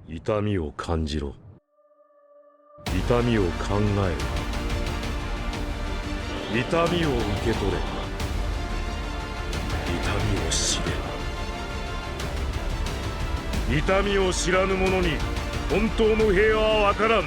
痛みを感じろ。痛みを考えろ。痛みを受け取れ。痛みを知れ。痛みを知らぬ者に本当の平和は分からん。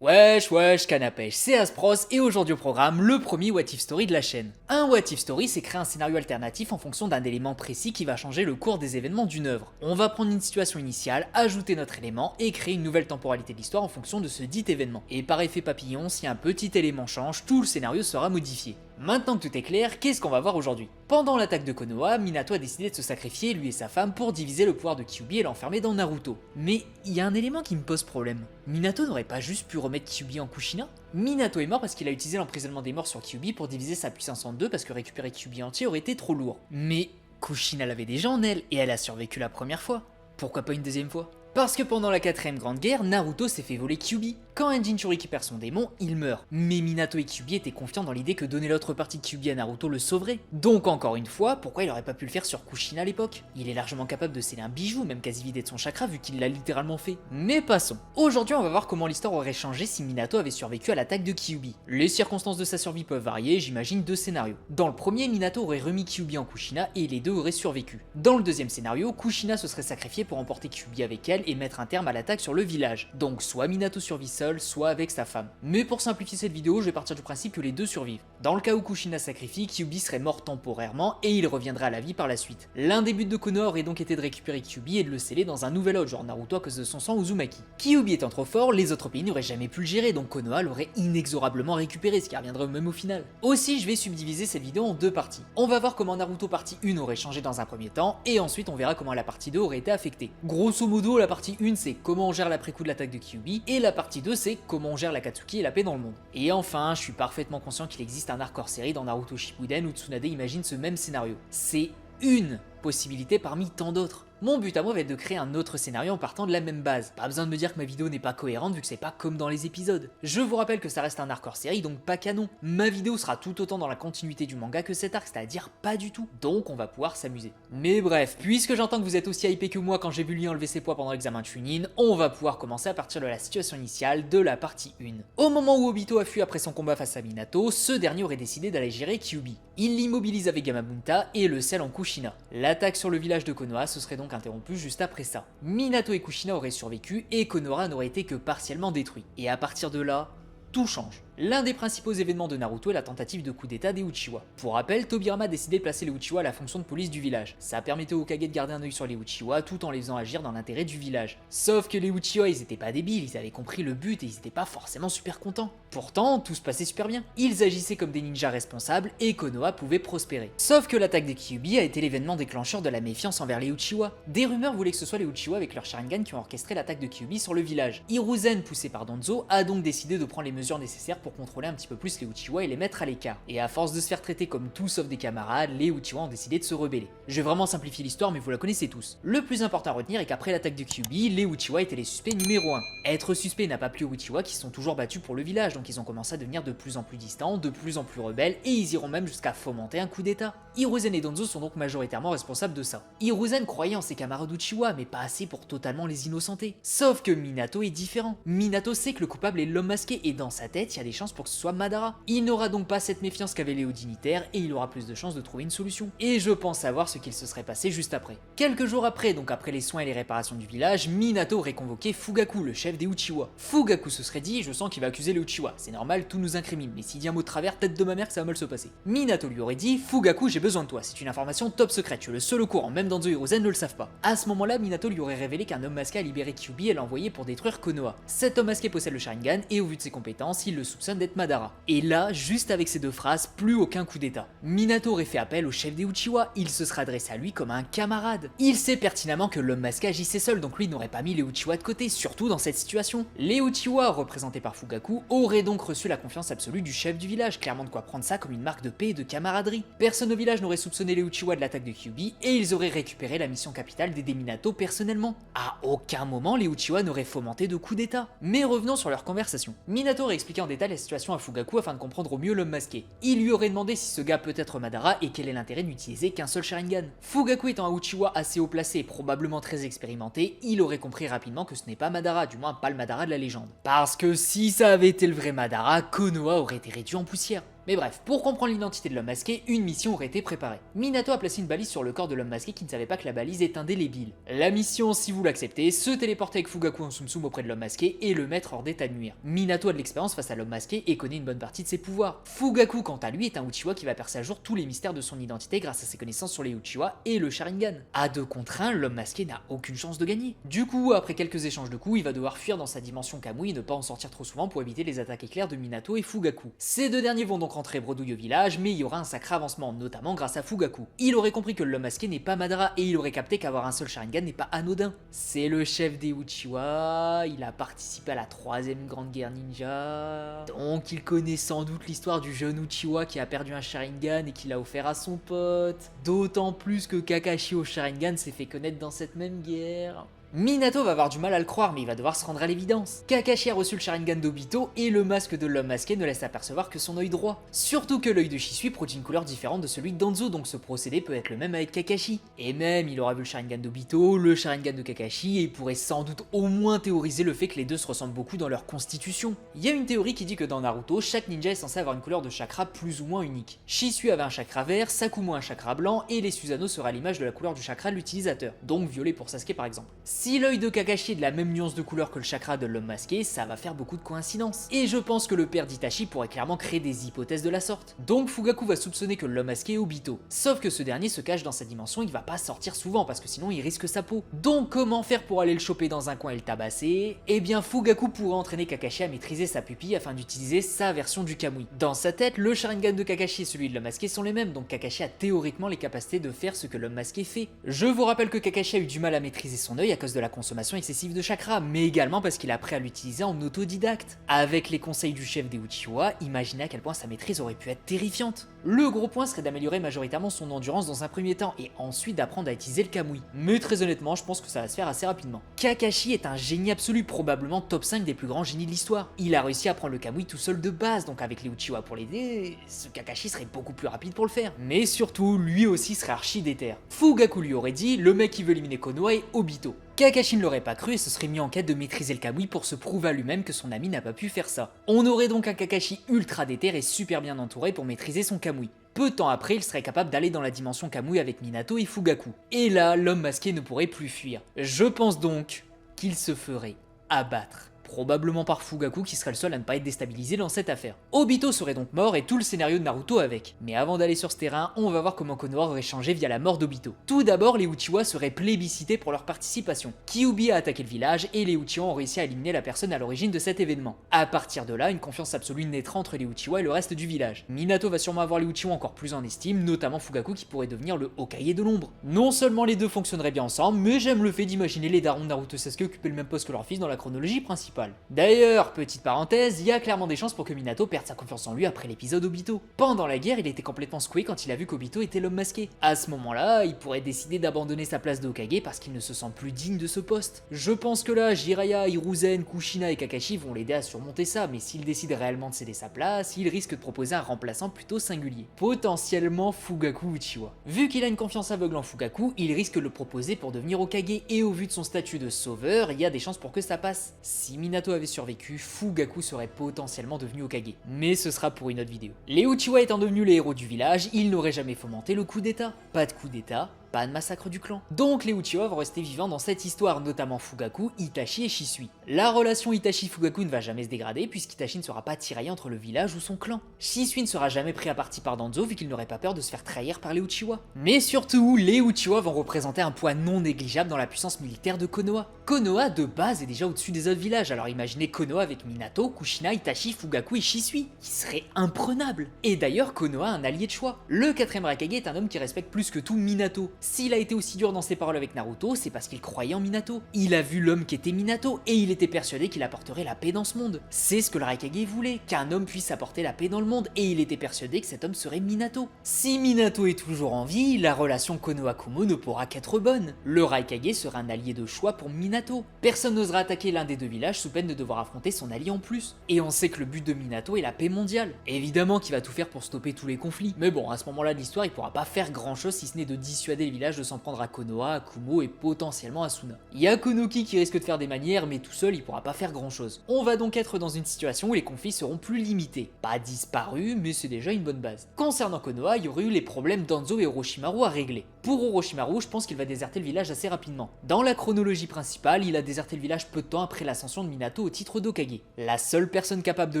Wesh wesh canapèche, c'est Aspros et aujourd'hui au programme, le premier What If Story de la chaîne. Un What If Story, c'est créer un scénario alternatif en fonction d'un élément précis qui va changer le cours des événements d'une œuvre. On va prendre une situation initiale, ajouter notre élément et créer une nouvelle temporalité de l'histoire en fonction de ce dit événement. Et par effet papillon, si un petit élément change, tout le scénario sera modifié. Maintenant que tout est clair, qu'est-ce qu'on va voir aujourd'hui? Pendant l'attaque de Konoha, Minato a décidé de se sacrifier, lui et sa femme, pour diviser le pouvoir de Kyuubi et l'enfermer dans Naruto. Mais il y a un élément qui me pose problème. Minato n'aurait pas juste pu remettre Kyuubi en Kushina? Minato est mort parce qu'il a utilisé l'emprisonnement des morts sur Kyuubi pour diviser sa puissance en deux parce que récupérer Kyuubi entier aurait été trop lourd. Mais Kushina l'avait déjà en elle et elle a survécu la première fois. Pourquoi pas une deuxième fois? Parce que pendant la 4ème grande guerre, Naruto s'est fait voler Kyuubi. Quand un Jinchuriki perd son démon, il meurt. Mais Minato et Kyuubi étaient confiants dans l'idée que donner l'autre partie de Kyuubi à Naruto le sauverait. Donc encore une fois, pourquoi il aurait pas pu le faire sur Kushina à l'époque? Il est largement capable de sceller un bijou, même quasi vidé de son chakra vu qu'il l'a littéralement fait. Mais passons. Aujourd'hui on va voir comment l'histoire aurait changé si Minato avait survécu à l'attaque de Kyuubi. Les circonstances de sa survie peuvent varier, j'imagine deux scénarios. Dans le premier, Minato aurait remis Kyuubi en Kushina et les deux auraient survécu. Dans le deuxième scénario, Kushina se serait sacrifié pour emporter Kyuubi avec elle et mettre un terme à l'attaque sur le village. Donc soit Minato survit seul, soit avec sa femme. Mais pour simplifier cette vidéo, je vais partir du principe que les deux survivent. Dans le cas où Kushina sacrifie, Kyuubi serait mort temporairement et il reviendrait à la vie par la suite. L'un des buts de Konoha aurait donc été de récupérer Kyuubi et de le sceller dans un nouvel ordre, genre Naruto à cause de son sang Uzumaki. Kyuubi étant trop fort, les autres pays n'auraient jamais pu le gérer, donc Konoha l'aurait inexorablement récupéré, ce qui reviendrait au même au final. Aussi, je vais subdiviser cette vidéo en deux parties. On va voir comment Naruto partie 1 aurait changé dans un premier temps, et ensuite on verra comment la partie 2 aurait été affectée. Grosso modo, la partie 1 c'est comment on gère l'après-coup de l'attaque de Kyuubi, et la partie 2 c'est comment on gère l'Akatsuki et la paix dans le monde. Et enfin, je suis parfaitement conscient qu'il existe un arc hors série dans Naruto Shippuden où Tsunade imagine ce même scénario. C'est une possibilité parmi tant d'autres. Mon but à moi va être de créer un autre scénario en partant de la même base. Pas besoin de me dire que ma vidéo n'est pas cohérente vu que c'est pas comme dans les épisodes. Je vous rappelle que ça reste un arc hors série donc pas canon. Ma vidéo sera tout autant dans la continuité du manga que cet arc, c'est-à-dire pas du tout. Donc on va pouvoir s'amuser. Mais bref, puisque j'entends que vous êtes aussi hypé que moi quand j'ai vu lui enlever ses poids pendant l'examen de Chunin, on va pouvoir commencer à partir de la situation initiale de la partie 1. Au moment où Obito a fui après son combat face à Minato, ce dernier aurait décidé d'aller gérer Kyuubi. Il l'immobilise avec Gamabunta et le scelle en Kushina. L'attaque sur le village de Konoha se serait donc interrompue juste après ça. Minato et Kushina auraient survécu et Konoha n'aurait été que partiellement détruit. Et à partir de là, tout change. L'un des principaux événements de Naruto est la tentative de coup d'état des Uchiwa. Pour rappel, Tobirama a décidé de placer les Uchiwa à la fonction de police du village. Ça permettait au Hokage de garder un œil sur les Uchiwa tout en les faisant agir dans l'intérêt du village. Sauf que les Uchiwa ils étaient pas débiles, ils avaient compris le but et ils étaient pas forcément super contents. Pourtant, tout se passait super bien. Ils agissaient comme des ninjas responsables et Konoha pouvait prospérer. Sauf que l'attaque des Kyuubi a été l'événement déclencheur de la méfiance envers les Uchiwa. Des rumeurs voulaient que ce soit les Uchiwa avec leur Sharingan qui ont orchestré l'attaque de Kyuubi sur le village. Hiruzen, poussé par Danzo, a donc décidé de prendre les mesures nécessaires pour contrôler un petit peu plus les Uchiwa et les mettre à l'écart. Et à force de se faire traiter comme tout sauf des camarades, les Uchiwa ont décidé de se rebeller. Je vais vraiment simplifier l'histoire mais vous la connaissez tous. Le plus important à retenir est qu'après l'attaque de Kyuubi, les Uchiwa étaient les suspects numéro 1. Être suspect n'a pas plu aux Uchiwa qui se sont toujours battus pour le village, donc ils ont commencé à devenir de plus en plus distants, de plus en plus rebelles et ils iront même jusqu'à fomenter un coup d'état. Hiruzen et Danzo sont donc majoritairement responsables de ça. Hiruzen croyait en ses camarades Uchiwa mais pas assez pour totalement les innocenter. Sauf que Minato est différent. Minato sait que le coupable est l'homme masqué et dans sa tête il y a des chances pour que ce soit Madara. Il n'aura donc pas cette méfiance qu'avaient les hauts dignitaires et il aura plus de chances de trouver une solution. Et je pense savoir ce qu'il se serait passé juste après. Quelques jours après, donc après les soins et les réparations du village, Minato aurait convoqué Fugaku, le chef des Uchiwa. Fugaku se serait dit, je sens qu'il va accuser les Uchiwa, c'est normal, tout nous incrimine, mais s'il dit un mot de travers, tête de ma mère que ça va mal se passer. Minato lui aurait dit, Fugaku j'ai besoin de toi, c'est une information top secrète, tu es le seul au courant, même Danzo et Hiruzen ne le savent pas. À ce moment là, Minato lui aurait révélé qu'un homme masqué a libéré Kyuubi et l'a envoyé pour détruire Konoha. Cet homme masqué possède le Sharingan et au vu de ses compétences, il le soupçonne d'être Madara. Et là, juste avec ces deux phrases, plus aucun coup d'état. Minato aurait fait appel au chef des Uchiwa, il se serait adressé à lui comme à un camarade. Il sait pertinemment que l'homme masqué agissait seul, donc lui n'aurait pas mis les Uchiwa de côté, surtout dans cette situation. Les Uchiwa, représentés par Fugaku, auraient donc reçu la confiance absolue du chef du village, clairement de quoi prendre ça comme une marque de paix et de camaraderie. Personne au village village n'aurait soupçonné les Uchiwa de l'attaque de Kyuubi et ils auraient récupéré la mission capitale d'aider Minato personnellement. À aucun moment les Uchiwa n'auraient fomenté de coup d'état. Mais revenons sur leur conversation. Minato aurait expliqué en détail la situation à Fugaku afin de comprendre au mieux l'homme masqué. Il lui aurait demandé si ce gars peut être Madara et quel est l'intérêt d'utiliser qu'un seul Sharingan. Fugaku étant un Uchiwa assez haut placé et probablement très expérimenté, il aurait compris rapidement que ce n'est pas Madara, du moins pas le Madara de la légende. Parce que si ça avait été le vrai Madara, Konoha aurait été réduit en poussière. Mais bref, pour comprendre l'identité de l'homme masqué, une mission aurait été préparée. Minato a placé une balise sur le corps de l'homme masqué qui ne savait pas que la balise est indélébile. La mission, si vous l'acceptez, se téléporter avec Fugaku en Tsum Tsum auprès de l'homme masqué et le mettre hors d'état de nuire. Minato a de l'expérience face à l'homme masqué et connaît une bonne partie de ses pouvoirs. Fugaku, quant à lui, est un Uchiwa qui va percer à jour tous les mystères de son identité grâce à ses connaissances sur les Uchiwa et le Sharingan. À 2 contre 1, l'homme masqué n'a aucune chance de gagner. Du coup, après quelques échanges de coups, il va devoir fuir dans sa dimension Kamui et ne pas en sortir trop souvent pour éviter les attaques éclairs de Minato et Fugaku. Ces deux derniers vont donc rentrer bredouille au village, mais il y aura un sacré avancement, notamment grâce à Fugaku. Il aurait compris que l'homme masqué n'est pas Madara et il aurait capté qu'avoir un seul Sharingan n'est pas anodin. C'est le chef des Uchiwa, il a participé à la 3ème grande guerre ninja, donc il connaît sans doute l'histoire du jeune Uchiwa qui a perdu un Sharingan et qui l'a offert à son pote. D'autant plus que Kakashi au Sharingan s'est fait connaître dans cette même guerre. Minato va avoir du mal à le croire mais il va devoir se rendre à l'évidence. Kakashi a reçu le Sharingan d'Obito et le masque de l'homme masqué ne laisse apercevoir que son œil droit. Surtout que l'œil de Shisui produit une couleur différente de celui de Danzo, donc ce procédé peut être le même avec Kakashi. Et même il aura vu le Sharingan d'Obito, le Sharingan de Kakashi et il pourrait sans doute au moins théoriser le fait que les deux se ressemblent beaucoup dans leur constitution. Il y a une théorie qui dit que dans Naruto, chaque ninja est censé avoir une couleur de chakra plus ou moins unique. Shisui avait un chakra vert, Sakumo un chakra blanc et les Susanoo seraient à l'image de la couleur du chakra de l'utilisateur, donc violet pour Sasuke par exemple. Si l'œil de Kakashi est de la même nuance de couleur que le chakra de l'homme masqué, ça va faire beaucoup de coïncidences. Et je pense que le père d'Itachi pourrait clairement créer des hypothèses de la sorte. Donc Fugaku va soupçonner que l'homme masqué est Obito. Sauf que ce dernier se cache dans sa dimension, il va pas sortir souvent parce que sinon il risque sa peau. Donc comment faire pour aller le choper dans un coin et le tabasser? Eh bien Fugaku pourrait entraîner Kakashi à maîtriser sa pupille afin d'utiliser sa version du Kamui. Dans sa tête, le Sharingan de Kakashi et celui de l'homme masqué sont les mêmes, donc Kakashi a théoriquement les capacités de faire ce que l'homme masqué fait. Je vous rappelle que Kakashi a eu du mal à maîtriser son œil à cause de la consommation excessive de chakra, mais également parce qu'il a appris à l'utiliser en autodidacte. Avec les conseils du chef des Uchiwa, imaginez à quel point sa maîtrise aurait pu être terrifiante. Le gros point serait d'améliorer majoritairement son endurance dans un premier temps et ensuite d'apprendre à utiliser le Kamui. Mais très honnêtement, je pense que ça va se faire assez rapidement. Kakashi est un génie absolu, probablement top 5 des plus grands génies de l'histoire. Il a réussi à prendre le Kamui tout seul de base, donc avec les Uchiwa pour l'aider, ce Kakashi serait beaucoup plus rapide pour le faire. Mais surtout, lui aussi serait archi déter. Fugaku lui aurait dit, le mec qui veut éliminer Konoha est Obito. Kakashi ne l'aurait pas cru et se serait mis en quête de maîtriser le Kamui pour se prouver à lui-même que son ami n'a pas pu faire ça. On aurait donc un Kakashi ultra déter et super bien entouré pour maîtriser son Kamui. Peu de temps après, il serait capable d'aller dans la dimension Kamui avec Minato et Fugaku. Et là, l'homme masqué ne pourrait plus fuir. Je pense donc qu'il se ferait abattre. Probablement par Fugaku qui serait le seul à ne pas être déstabilisé dans cette affaire. Obito serait donc mort et tout le scénario de Naruto avec. Mais avant d'aller sur ce terrain, on va voir comment Konoha aurait changé via la mort d'Obito. Tout d'abord, les Uchiwa seraient plébiscités pour leur participation. Kyuubi a attaqué le village et les Uchiwa ont réussi à éliminer la personne à l'origine de cet événement. À partir de là, une confiance absolue naîtra entre les Uchiwa et le reste du village. Minato va sûrement avoir les Uchiwa encore plus en estime, notamment Fugaku qui pourrait devenir le Hokage de l'ombre. Non seulement les deux fonctionneraient bien ensemble, mais j'aime le fait d'imaginer les darons de Naruto et Sasuke occuper le même poste que leur fils dans la chronologie principale. D'ailleurs, petite parenthèse, il y a clairement des chances pour que Minato perde sa confiance en lui après l'épisode Obito. Pendant la guerre, il était complètement secoué quand il a vu qu'Obito était l'homme masqué. À ce moment-là, il pourrait décider d'abandonner sa place de Hokage parce qu'il ne se sent plus digne de ce poste. Je pense que là, Jiraiya, Hiruzen, Kushina et Kakashi vont l'aider à surmonter ça, mais s'il décide réellement de céder sa place, il risque de proposer un remplaçant plutôt singulier. Potentiellement Fugaku Uchiwa. Vu qu'il a une confiance aveugle en Fugaku, il risque de le proposer pour devenir Hokage, et au vu de son statut de sauveur, il y a des chances pour que ça passe. Si Minato avait survécu, Fugaku serait potentiellement devenu Hokage. Mais ce sera pour une autre vidéo. Les Uchiwa étant devenus les héros du village, ils n'auraient jamais fomenté le coup d'état. Pas de coup d'état, pas de massacre du clan. Donc les Uchiwa vont rester vivants dans cette histoire, notamment Fugaku, Itachi et Shisui. La relation Itachi-Fugaku ne va jamais se dégrader puisqu'Itachi ne sera pas tiraillé entre le village ou son clan. Shisui ne sera jamais pris à partie par Danzo vu qu'il n'aurait pas peur de se faire trahir par les Uchiwa. Mais surtout, les Uchiwa vont représenter un poids non négligeable dans la puissance militaire de Konoha. Konoha de base est déjà au-dessus des autres villages, alors imaginez Konoha avec Minato, Kushina, Itachi, Fugaku et Shisui, qui serait imprenable. Et d'ailleurs Konoha a un allié de choix. Le 4ème Raikage est un homme qui respecte plus que tout Minato. S'il a été aussi dur dans ses paroles avec Naruto, c'est parce qu'il croyait en Minato. Il a vu l'homme qui était Minato et il était persuadé qu'il apporterait la paix dans ce monde. C'est ce que le Raikage voulait, qu'un homme puisse apporter la paix dans le monde et il était persuadé que cet homme serait Minato. Si Minato est toujours en vie, la relation Konoha-Kumo ne pourra qu'être bonne. Le Raikage sera un allié de choix pour Minato. Personne n'osera attaquer l'un des deux villages sous peine de devoir affronter son allié en plus. Et on sait que le but de Minato est la paix mondiale. Évidemment qu'il va tout faire pour stopper tous les conflits. Mais bon, à ce moment-là de l'histoire, il pourra pas faire grand chose si ce n'est de dissuader les villages de s'en prendre à Konoha, à Kumo et potentiellement à Suna. Il y a Konoki qui risque de faire des manières, mais tout seul il pourra pas faire grand chose. On va donc être dans une situation où les conflits seront plus limités. Pas disparus, mais c'est déjà une bonne base. Concernant Konoha, il y aurait eu les problèmes d'Anzo et Orochimaru à régler. Pour Orochimaru, je pense qu'il va déserter le village assez rapidement. Dans la chronologie principale, il a déserté le village peu de temps après l'ascension de Minato au titre d'Hokage. La seule personne capable de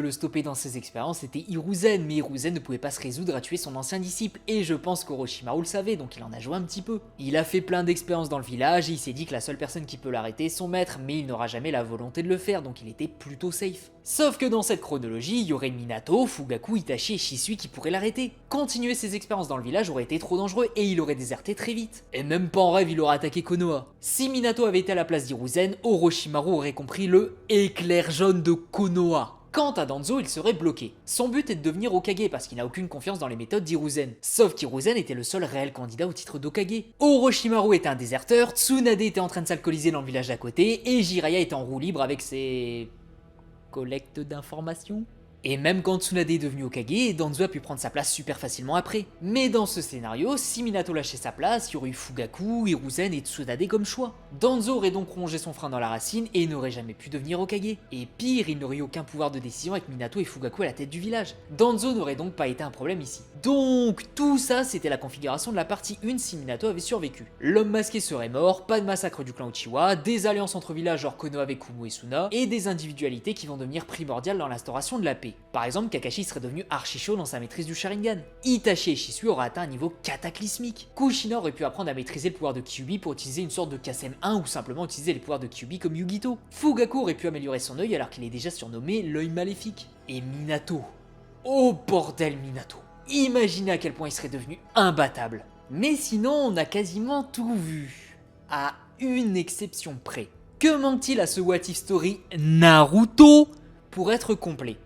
le stopper dans ses expériences était Hiruzen, mais Hiruzen ne pouvait pas se résoudre à tuer son ancien disciple, et je pense qu'Orochimaru le savait, donc il en a joué un petit peu. Il a fait plein d'expériences dans le village, et il s'est dit que la seule personne qui peut l'arrêter est son maître, mais il n'aura jamais la volonté de le faire, donc il était plutôt safe. Sauf que dans cette chronologie, il y aurait Minato, Fugaku, Itachi et Shisui qui pourraient l'arrêter. Continuer ses expériences dans le village aurait été trop dangereux et il aurait déserté très vite. Et même pas en rêve il aurait attaqué Konoha. Si Minato avait été à la place d'Hiruzen, Orochimaru aurait compris le éclair jaune de Konoha. Quant à Danzo, il serait bloqué. Son but est de devenir Hokage parce qu'il n'a aucune confiance dans les méthodes d'Hiruzen. Sauf qu'Hiruzen était le seul réel candidat au titre d'Hokage. Orochimaru était un déserteur, Tsunade était en train de s'alcooliser dans le village d'à côté, et Jiraiya était en roue libre avec ses... collecte d'informations. Et même quand Tsunade est devenu Hokage, Danzo a pu prendre sa place super facilement après. Mais dans ce scénario, si Minato lâchait sa place, il y aurait eu Fugaku, Hiruzen et Tsunade comme choix. Danzo aurait donc rongé son frein dans la racine et n'aurait jamais pu devenir Hokage. Et pire, il n'aurait eu aucun pouvoir de décision avec Minato et Fugaku à la tête du village. Danzo n'aurait donc pas été un problème ici. Donc tout ça, c'était la configuration de la partie 1 si Minato avait survécu. L'homme masqué serait mort, pas de massacre du clan Uchiwa, des alliances entre villages genre Konoha avec Kumo et Suna, et des individualités qui vont devenir primordiales dans l'instauration de la paix. Par exemple, Kakashi serait devenu archi chaud dans sa maîtrise du Sharingan. Itachi et Shisui auraient atteint un niveau cataclysmique. Kushina aurait pu apprendre à maîtriser le pouvoir de Kyuubi pour utiliser une sorte de Kasem 1 ou simplement utiliser les pouvoirs de Kyuubi comme Yugito. Fugaku aurait pu améliorer son œil alors qu'il est déjà surnommé l'œil maléfique. Et Minato. Oh bordel Minato. Imaginez à quel point il serait devenu imbattable. Mais sinon, on a quasiment tout vu. À une exception près. Que manque-t-il à ce What If Story Naruto pour être complet?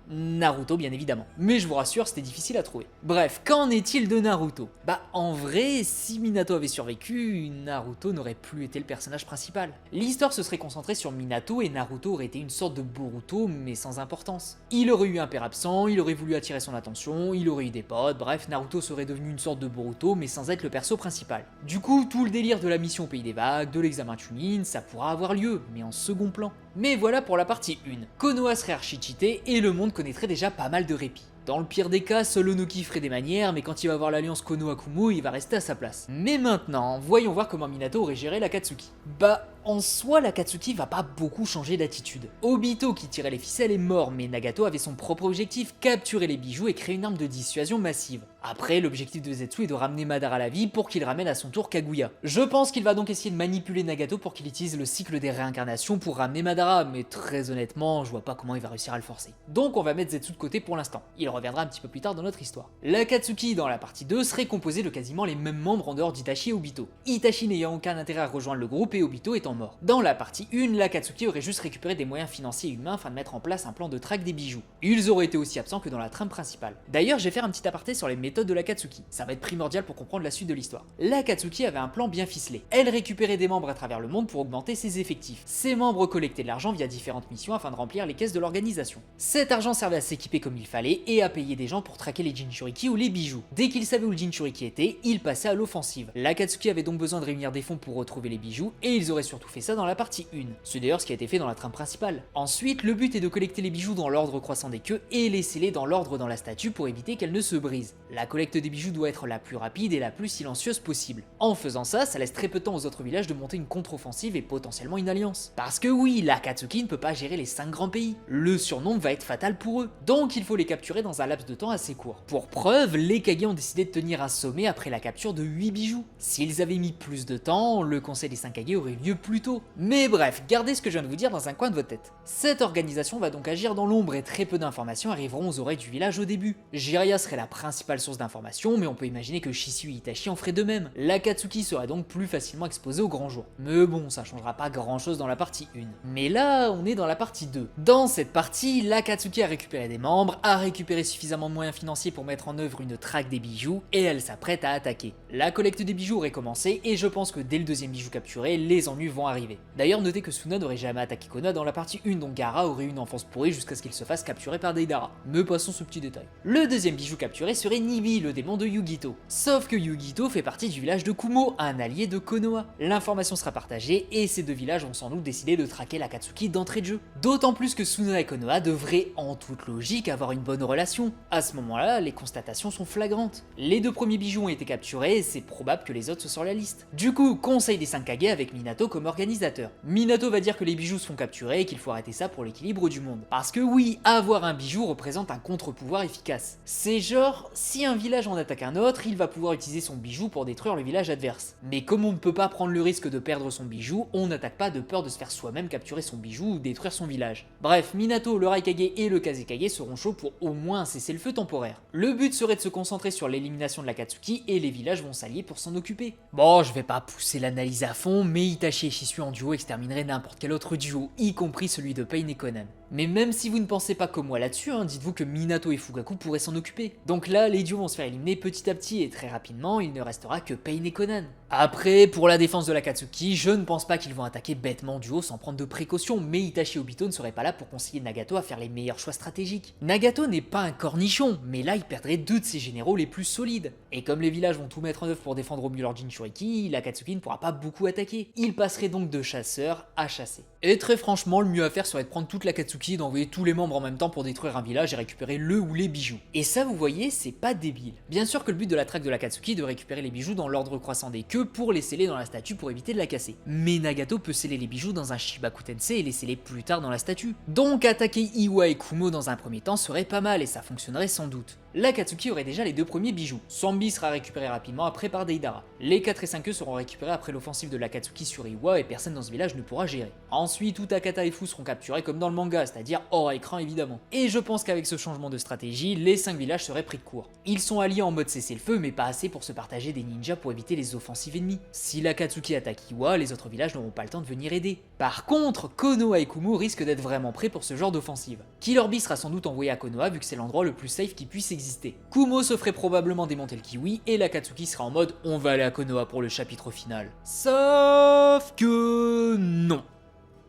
Naruto bien évidemment. Mais je vous rassure, c'était difficile à trouver. Bref, qu'en est-il de Naruto? Bah en vrai, si Minato avait survécu, Naruto n'aurait plus été le personnage principal. L'histoire se serait concentrée sur Minato et Naruto aurait été une sorte de Boruto mais sans importance. Il aurait eu un père absent, il aurait voulu attirer son attention, il aurait eu des potes, bref, Naruto serait devenu une sorte de Boruto mais sans être le perso principal. Du coup, tout le délire de la mission au pays des vagues, de l'examen Chunin, ça pourra avoir lieu, mais en second plan. Mais voilà pour la partie 1. Konoha serait archi cheaté et le monde connaîtrait déjà pas mal de répit. Dans le pire des cas, seul Onoki ferait des manières, mais quand il va voir l'alliance Konoha-Kumo, il va rester à sa place. Mais maintenant, voyons voir comment Minato aurait géré l'Akatsuki. Bah, en soi, l'Akatsuki va pas beaucoup changer d'attitude. Obito qui tirait les ficelles est mort, mais Nagato avait son propre objectif, capturer les bijoux et créer une arme de dissuasion massive. Après, l'objectif de Zetsu est de ramener Madara à la vie pour qu'il ramène à son tour Kaguya. Je pense qu'il va donc essayer de manipuler Nagato pour qu'il utilise le cycle des réincarnations pour ramener Madara, mais très honnêtement, je vois pas comment il va réussir à le forcer. Donc on va mettre Zetsu de côté pour l'instant. Il reviendra un petit peu plus tard dans notre histoire. L'Akatsuki dans la partie 2 serait composé de quasiment les mêmes membres en dehors d'Itachi et Obito. Itachi n'ayant aucun intérêt à rejoindre le groupe et Obito étant mort. Dans la partie 1, l'Akatsuki aurait juste récupéré des moyens financiers et humains afin de mettre en place un plan de traque des bijoux. Ils auraient été aussi absents que dans la trame principale. D'ailleurs, je vais faire un petit aparté sur les méthodes de l'Akatsuki. Ça va être primordial pour comprendre la suite de l'histoire. L'Akatsuki avait un plan bien ficelé. Elle récupérait des membres à travers le monde pour augmenter ses effectifs. Ses membres collectaient de l'argent via différentes missions afin de remplir les caisses de l'organisation. Cet argent servait à s'équiper comme il fallait et à payer des gens pour traquer les Jinchuriki ou les bijoux. Dès qu'il savait où le Jinchuriki était, il passait à l'offensive. L'Akatsuki avait donc besoin de réunir des fonds pour retrouver les bijoux et ils auraient surtout fait ça dans la partie 1. C'est d'ailleurs ce qui a été fait dans la trame principale. Ensuite, le but est de collecter les bijoux dans l'ordre croissant des queues et les sceller dans l'ordre dans la statue pour éviter qu'elles ne se brisent. La collecte des bijoux doit être la plus rapide et la plus silencieuse possible. En faisant ça, ça laisse très peu de temps aux autres villages de monter une contre-offensive et potentiellement une alliance. Parce que oui, l'Akatsuki ne peut pas gérer les 5 grands pays. Le surnombre va être fatal pour eux. Donc il faut les capturer dans un laps de temps assez court. Pour preuve, les Kage ont décidé de tenir un sommet après la capture de 8 bijoux. S'ils avaient mis plus de temps, le conseil des 5 Kage aurait eu lieu plus tôt. Mais bref, gardez ce que je viens de vous dire dans un coin de votre tête. Cette organisation va donc agir dans l'ombre et très peu d'informations arriveront aux oreilles du village au début. Jiraiya serait la principale source d'informations, mais on peut imaginer que Shisui et Itachi en feraient de même. L'Akatsuki serait donc plus facilement exposée au grand jour. Mais bon, ça changera pas grand chose dans la partie 1. Mais là, on est dans la partie 2. Dans cette partie, l'Akatsuki a récupéré des membres, a récupéré suffisamment de moyens financiers pour mettre en œuvre une traque des bijoux, et elle s'apprête à attaquer. La collecte des bijoux aurait commencé, et je pense que dès le deuxième bijou capturé, les ennuis vont arriver. D'ailleurs, notez que Suna n'aurait jamais attaqué Konoha dans la partie 1, donc Gaara aurait eu une enfance pourrie jusqu'à ce qu'il se fasse capturer par Deidara. Mais passons ce petit détail. Le deuxième bijou capturé serait Nibi, le démon de Yugito. Sauf que Yugito fait partie du village de Kumo, un allié de Konoha. L'information sera partagée, et ces deux villages vont sans doute décider de traquer l'Akatsuki d'entrée de jeu. D'autant plus que Suna et Konoha devraient, en toute logique, avoir une bonne relation. À ce moment-là, les constatations sont flagrantes. Les deux premiers bijoux ont été capturés, et c'est probable que les autres soient sur la liste. Du coup, conseil des 5 Kage avec Minato comme organisateur. Minato va dire que les bijoux sont capturés et qu'il faut arrêter ça pour l'équilibre du monde. Parce que oui, avoir un bijou représente un contre-pouvoir efficace. C'est genre, si un village en attaque un autre, il va pouvoir utiliser son bijou pour détruire le village adverse. Mais comme on ne peut pas prendre le risque de perdre son bijou, on n'attaque pas de peur de se faire soi-même capturer son bijou ou détruire son village. Bref, Minato, le Raikage et le Kazekage seront chauds pour au moins cesser le feu temporaire. Le but serait de se concentrer sur l'élimination de l'Akatsuki et les villages vont s'allier pour s'en occuper. Bon, je vais pas pousser l'analyse à fond, mais Itachi et Shisui en duo extermineraient n'importe quel autre duo, y compris celui de Pain et Conan. Mais même si vous ne pensez pas comme moi là-dessus, dites-vous que Minato et Fugaku pourraient s'en occuper. Donc là, les duos vont se faire éliminer petit à petit et très rapidement, il ne restera que Pain et Conan. Après, pour la défense de l'Akatsuki, je ne pense pas qu'ils vont attaquer bêtement en duo sans prendre de précautions, mais Itachi et Obito ne seraient pas là pour conseiller Nagato à faire les meilleurs choix stratégiques. Nagato n'est pas un cornichon, mais là il perdrait deux de ses généraux les plus solides. Et comme les villages vont tout mettre en œuvre pour défendre au mieux leur Jinchuriki, l'Akatsuki ne pourra pas beaucoup attaquer. Il passerait donc de chasseur à chasser. Et très franchement, le mieux à faire serait de prendre toute l'Akatsuki et d'envoyer tous les membres en même temps pour détruire un village et récupérer le ou les bijoux. Et ça, vous voyez, c'est pas débile. Bien sûr que le but de la traque de l'Akatsuki est de récupérer les bijoux dans l'ordre croissant des queues pour les sceller dans la statue pour éviter de la casser. Mais Nagato peut sceller les bijoux dans un Shibaku Tensei et les sceller plus tard dans la statue. Donc attaquer Iwa et Kumo dans un premier temps serait pas mal et ça fonctionnerait sans doute. L'Akatsuki aurait déjà les deux premiers bijoux. Sambi sera récupéré rapidement après par Deidara. Les 4 et 5 seront récupérés après l'offensive de l'Akatsuki sur Iwa et personne dans ce village ne pourra gérer. Ensuite, Utakata et Fu seront capturés comme dans le manga, c'est-à-dire hors écran évidemment. Et je pense qu'avec ce changement de stratégie, les 5 villages seraient pris de court. Ils sont alliés en mode cessez-le-feu mais pas assez pour se partager des ninjas pour éviter les offensives ennemies. Si l'Akatsuki attaque Iwa, les autres villages n'auront pas le temps de venir aider. Par contre, Konoha et Kumo risquent d'être vraiment prêts pour ce genre d'offensive. Killer Bee sera sans doute envoyé à Konoha vu que c'est l'endroit le plus safe qui puisse exister. Kumo se ferait probablement démonter le kiwi et l'Akatsuki sera en mode on va aller à Konoha pour le chapitre final. Sauf que non.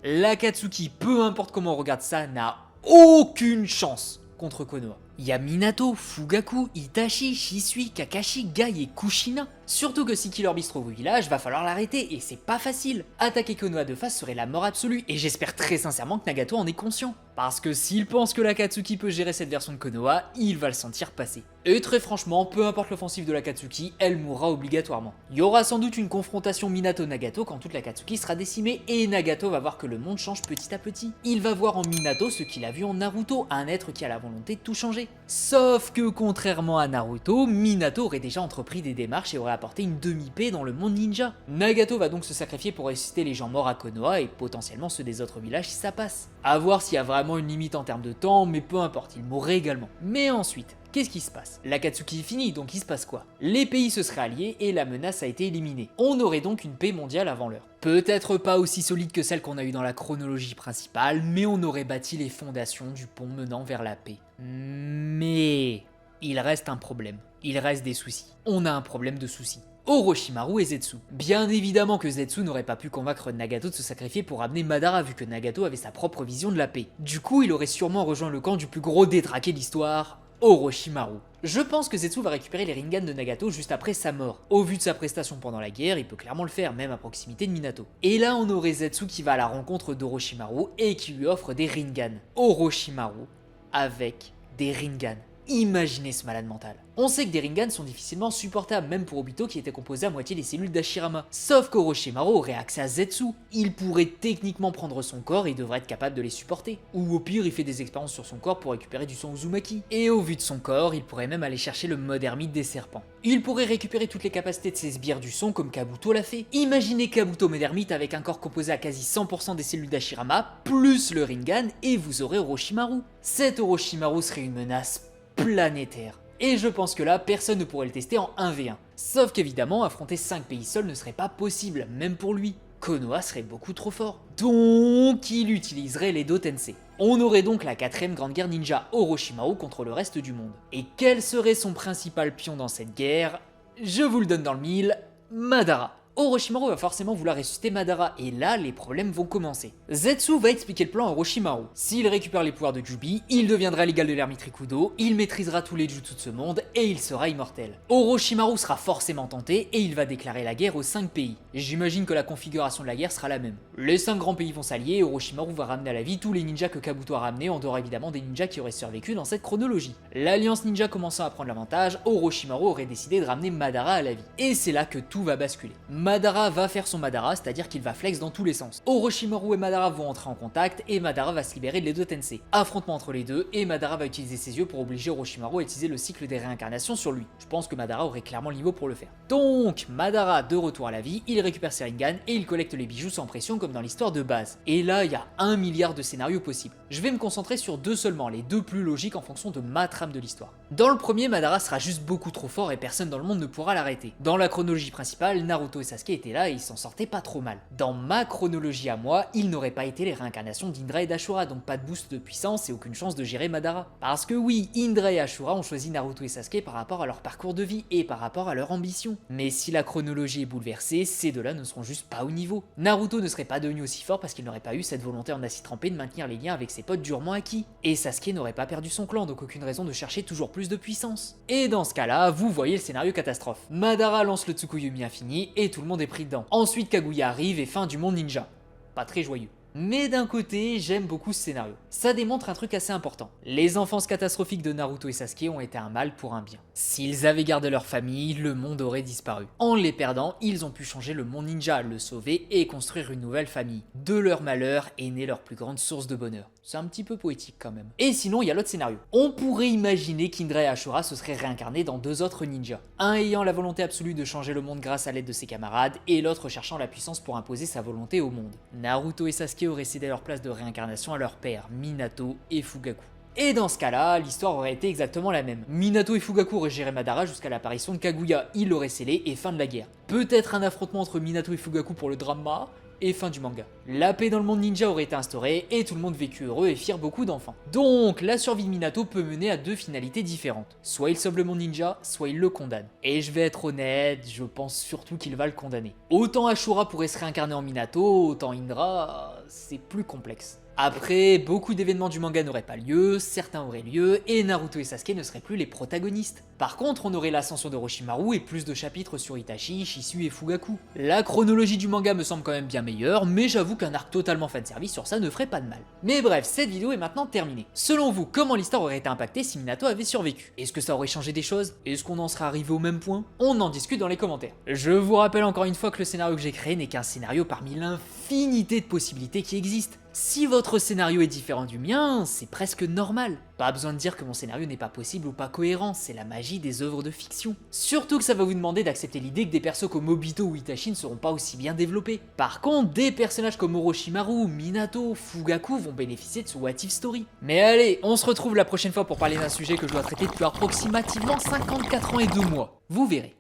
L'Akatsuki, peu importe comment on regarde ça, n'a aucune chance contre Konoha. Il y a Minato, Fugaku, Itachi, Shisui, Kakashi, Gai et Kushina. Surtout que si Killer Bee se trouve au village, va falloir l'arrêter et c'est pas facile. Attaquer Konoha de face serait la mort absolue et j'espère très sincèrement que Nagato en est conscient. Parce que s'il pense que l'Akatsuki peut gérer cette version de Konoha, il va le sentir passer. Et très franchement, peu importe l'offensive de l'Akatsuki, elle mourra obligatoirement. Il y aura sans doute une confrontation Minato-Nagato quand toute l'Akatsuki sera décimée et Nagato va voir que le monde change petit à petit. Il va voir en Minato ce qu'il a vu en Naruto, un être qui a la volonté de tout changer. Sauf que contrairement à Naruto, Minato aurait déjà entrepris des démarches et aurait apporté une demi-paix dans le monde ninja. Nagato va donc se sacrifier pour ressusciter les gens morts à Konoha et potentiellement ceux des autres villages si ça passe. A voir s'il y a vraiment une limite en termes de temps, mais peu importe, il mourrait également. Mais ensuite, qu'est-ce qui se passe? L'Akatsuki est fini, donc il se passe quoi? Les pays se seraient alliés et la menace a été éliminée. On aurait donc une paix mondiale avant l'heure. Peut-être pas aussi solide que celle qu'on a eue dans la chronologie principale, mais on aurait bâti les fondations du pont menant vers la paix. Mais il reste un problème. Il reste des soucis. On a un problème de soucis. Orochimaru et Zetsu. Bien évidemment que Zetsu n'aurait pas pu convaincre Nagato de se sacrifier pour amener Madara vu que Nagato avait sa propre vision de la paix. Du coup, il aurait sûrement rejoint le camp du plus gros détraqué de l'histoire, Orochimaru. Je pense que Zetsu va récupérer les Rinnegan de Nagato juste après sa mort. Au vu de sa prestation pendant la guerre, il peut clairement le faire, même à proximité de Minato. Et là, on aurait Zetsu qui va à la rencontre d'Orochimaru et qui lui offre des Rinnegan. Orochimaru avec des Rinnegan. Imaginez ce malade mental. On sait que des Rinnegan sont difficilement supportables, même pour Obito qui était composé à moitié des cellules d'Hashirama. Sauf qu'Orochimaru aurait accès à Zetsu. Il pourrait techniquement prendre son corps et devrait être capable de les supporter. Ou au pire, il fait des expériences sur son corps pour récupérer du sang Uzumaki. Et au vu de son corps, il pourrait même aller chercher le mode ermite des serpents. Il pourrait récupérer toutes les capacités de ses sbires du son comme Kabuto l'a fait. Imaginez Kabuto mode ermite avec un corps composé à quasi 100% des cellules d'Hashirama, plus le Rinnegan, et vous aurez Orochimaru. Cet Orochimaru serait une menace planétaire. Et je pense que là, personne ne pourrait le tester en 1v1. Sauf qu'évidemment, affronter 5 pays seuls ne serait pas possible, même pour lui. Konoha serait beaucoup trop fort. Donc, il utiliserait l'Edo Tensei. On aurait donc la 4ème grande guerre ninja Orochimaru contre le reste du monde. Et quel serait son principal pion dans cette guerre? Je vous le donne dans le mille, Madara. Orochimaru va forcément vouloir ressusciter Madara, et là, les problèmes vont commencer. Zetsu va expliquer le plan à Orochimaru. S'il récupère les pouvoirs de Jubi, il deviendra l'égal de l'ermite Rikudo, il maîtrisera tous les jutsu de ce monde, et il sera immortel. Orochimaru sera forcément tenté, et il va déclarer la guerre aux 5 pays. J'imagine que la configuration de la guerre sera la même. Les 5 grands pays vont s'allier, et Orochimaru va ramener à la vie tous les ninjas que Kabuto a ramenés, en dehors évidemment des ninjas qui auraient survécu dans cette chronologie. L'alliance ninja commençant à prendre l'avantage, Orochimaru aurait décidé de ramener Madara à la vie. Et c'est là que tout va basculer. Madara va faire son Madara, c'est-à-dire qu'il va flex dans tous les sens. Orochimaru et Madara vont entrer en contact et Madara va se libérer de l'Edo Tensei. Affrontement entre les deux et Madara va utiliser ses yeux pour obliger Orochimaru à utiliser le cycle des réincarnations sur lui. Je pense que Madara aurait clairement le niveau pour le faire. Donc, Madara de retour à la vie, il récupère ses Rinnegan et il collecte les bijoux sans pression comme dans l'histoire de base. Et là, il y a 1 milliard de scénarios possibles. Je vais me concentrer sur 2 seulement, les 2 plus logiques en fonction de ma trame de l'histoire. Dans le premier, Madara sera juste beaucoup trop fort et personne dans le monde ne pourra l'arrêter. Dans la chronologie principale, Naruto et Sasuke étaient là et ils s'en sortaient pas trop mal. Dans ma chronologie à moi, ils n'auraient pas été les réincarnations d'Indra et d'Ashura, donc pas de boost de puissance et aucune chance de gérer Madara. Parce que oui, Indra et Ashura ont choisi Naruto et Sasuke par rapport à leur parcours de vie et par rapport à leur ambition. Mais si la chronologie est bouleversée, ces deux-là ne seront juste pas au niveau. Naruto ne serait pas devenu aussi fort parce qu'il n'aurait pas eu cette volonté en acide trempé de maintenir les liens avec ses potes durement acquis. Et Sasuke n'aurait pas perdu son clan, donc aucune raison de chercher toujours plus de puissance. Et dans ce cas-là, vous voyez le scénario catastrophe. Madara lance le Tsukuyomi infini et tout le monde est pris dedans. Ensuite Kaguya arrive et fin du monde ninja. Pas très joyeux. Mais d'un côté, j'aime beaucoup ce scénario. Ça démontre un truc assez important. Les enfances catastrophiques de Naruto et Sasuke ont été un mal pour un bien. S'ils avaient gardé leur famille, le monde aurait disparu. En les perdant, ils ont pu changer le monde ninja, le sauver et construire une nouvelle famille. De leur malheur est née leur plus grande source de bonheur. C'est un petit peu poétique quand même. Et sinon, il y a l'autre scénario. On pourrait imaginer qu'Indra et Ashura se seraient réincarnés dans 2 autres ninjas. Un ayant la volonté absolue de changer le monde grâce à l'aide de ses camarades, et l'autre cherchant la puissance pour imposer sa volonté au monde. Naruto et Sasuke auraient cédé leur place de réincarnation à leur père, Minato et Fugaku. Et dans ce cas-là, l'histoire aurait été exactement la même. Minato et Fugaku auraient géré Madara jusqu'à l'apparition de Kaguya, il l'aurait scellé et fin de la guerre. Peut-être un affrontement entre Minato et Fugaku pour le drama, et fin du manga. La paix dans le monde ninja aurait été instaurée et tout le monde vécut heureux et fier beaucoup d'enfants. Donc la survie de Minato peut mener à 2 finalités différentes. Soit il sauve le monde ninja, soit il le condamne. Et je vais être honnête, je pense surtout qu'il va le condamner. Autant Ashura pourrait se réincarner en Minato, autant Indra, c'est plus complexe. Après, beaucoup d'événements du manga n'auraient pas lieu, certains auraient lieu, et Naruto et Sasuke ne seraient plus les protagonistes. Par contre, on aurait l'ascension d'Orochimaru et plus de chapitres sur Itachi, Shisui et Fugaku. La chronologie du manga me semble quand même bien meilleure, mais j'avoue qu'un arc totalement fanservice sur ça ne ferait pas de mal. Mais bref, cette vidéo est maintenant terminée. Selon vous, comment l'histoire aurait été impactée si Minato avait survécu? Est-ce que ça aurait changé des choses? Est-ce qu'on en serait arrivé au même point? On en discute dans les commentaires. Je vous rappelle encore une fois que le scénario que j'ai créé n'est qu'un scénario parmi l'infinité de possibilités qui existent. Si votre scénario est différent du mien, c'est presque normal. Pas besoin de dire que mon scénario n'est pas possible ou pas cohérent, c'est la magie des œuvres de fiction. Surtout que ça va vous demander d'accepter l'idée que des persos comme Obito ou Itachi ne seront pas aussi bien développés. Par contre, des personnages comme Orochimaru, Minato, Fugaku vont bénéficier de ce What If Story. Mais allez, on se retrouve la prochaine fois pour parler d'un sujet que je dois traiter depuis approximativement 54 ans et 2 mois. Vous verrez.